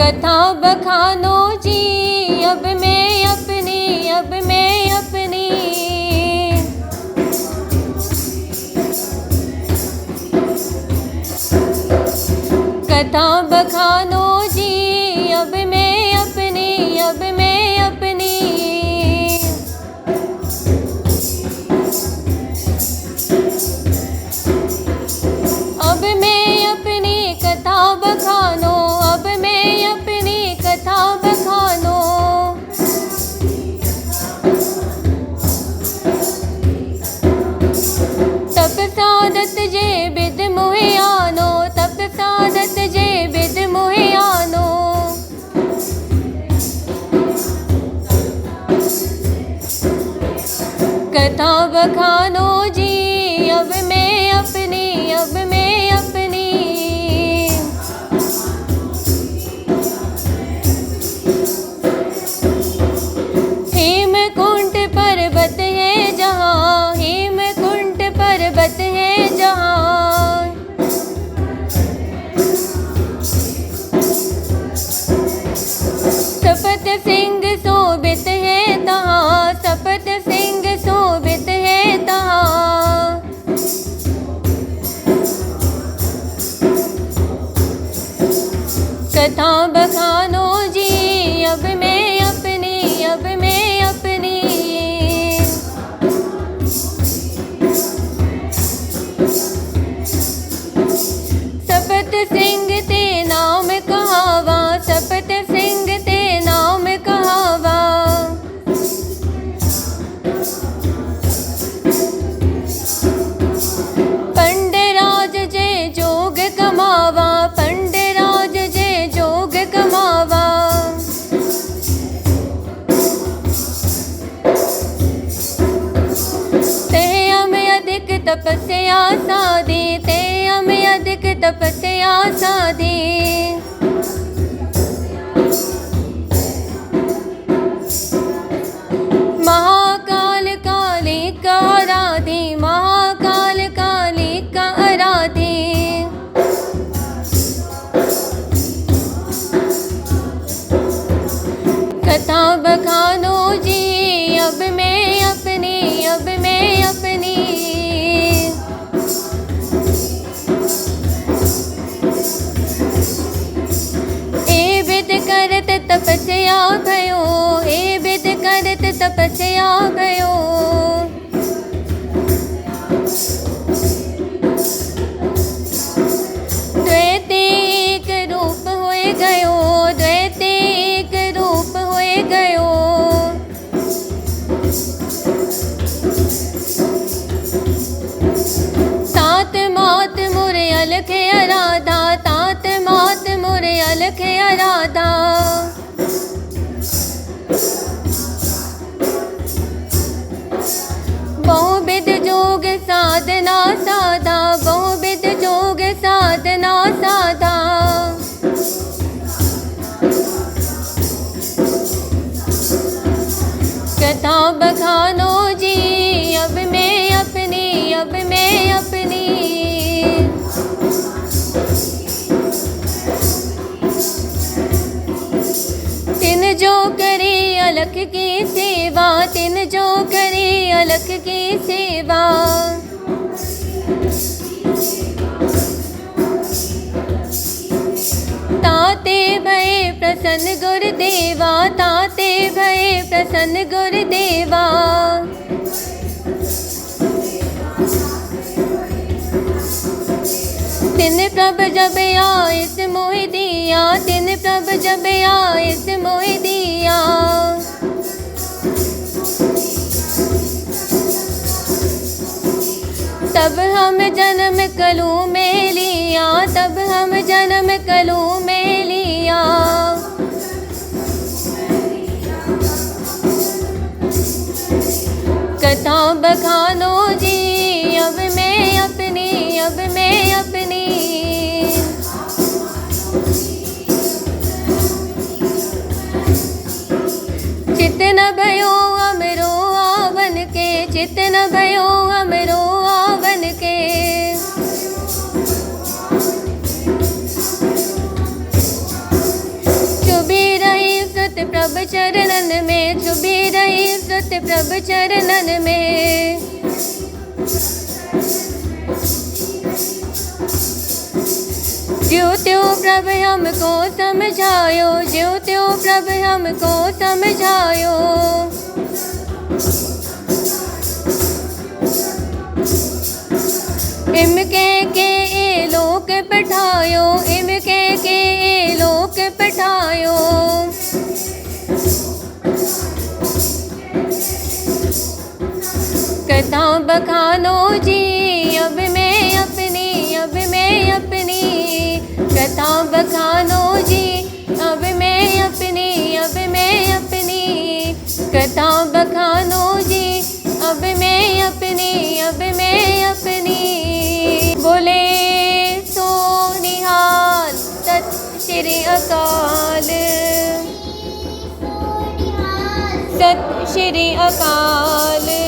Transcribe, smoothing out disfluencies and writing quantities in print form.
कथा बखानो जी अब मैं अपनी, अब मैं अपनी। कथा बखानो जी अब मैं अपनी, अब मैं अपनी। अब मैं अपनी कथा बखानो, अब मैं अपनी कथा बखानो। तप साधत जे बिद मोहे आनो, तप साधत जे बिद मोहे आनो। कथा बखानो जी अब मैं अपनी, अब मैं अपनी। हेमकुंट पर्वत है जहाँ, हेमकुंट पर्वत है जहाँ। सपत सिंह शोभित है तहाँ, सपत सिंह शोभित है तहाँ। कथा बखानो जी अब मैं अपनी, अब मैं अपनी। सपत सिंह ते नाम कहावा, सपत सिंह ते नाम कहावा। पंडराज जय जोग कमावा, पंडराज जय जोग कमावा। ते हमें अधिक तपस्या साधी, ते हमें अधिक तपस्या साधी। महाकाल काली का आराधी, महाकाल काली का आराधी। कथा बखानो जी अब मैं अपनी, अब मैं अपनी। ए विद करत तपस्या भयो, ए विद करत तपस्या भयो। द्वैतीक रूप होए गयो, द्वैतीक रूप होए गयो। तात मात मोरे अलख आराधा, तात मात मोरे अलख आराधा। बहुविध जोग साधना साधा, बहुविध जोग साधना साधा। कथा बखानो जी अब मैं अपनी, अब मैं अपनी। तिन जो करी अलख की सेवा, तिन जो करी अलख की सेवा। ताते भये प्रसन्न गुरुदेवा, ताते भये प्रसन्न गुरुदेवा। तिन प्रभ जब आइस मोहि दिया, तिन प्रभ जब आइस मोहि दिया। तब हम जन्म कलू में लिया, तब हम जन्म कलू में लिया। कथा बखानो जी अब मैं अपनी, अब मैं अपनी। चित न भयो हमरो आवन के, चित न भयो हमरो आवन के। प्रभु चरणन में, चुभी रही सुरत प्रभु चरणन में। ज्यों त्यों प्रभु हमको समझायो, ज्यों त्यों प्रभु हमको समझायो। इमके के ए लोक पठायो, इमके के ए लोक पठायो। कथा बखानो जी अब मैं अपनी, अब मैं अपनी। कथा बखानो जी अब मैं अपनी, अब मैं अपनी। कथा बखानो जी अब मैं अपनी, अब मैं अपनी। बोले सो निहाल सत श्री अकाल, सत श्री अकाल।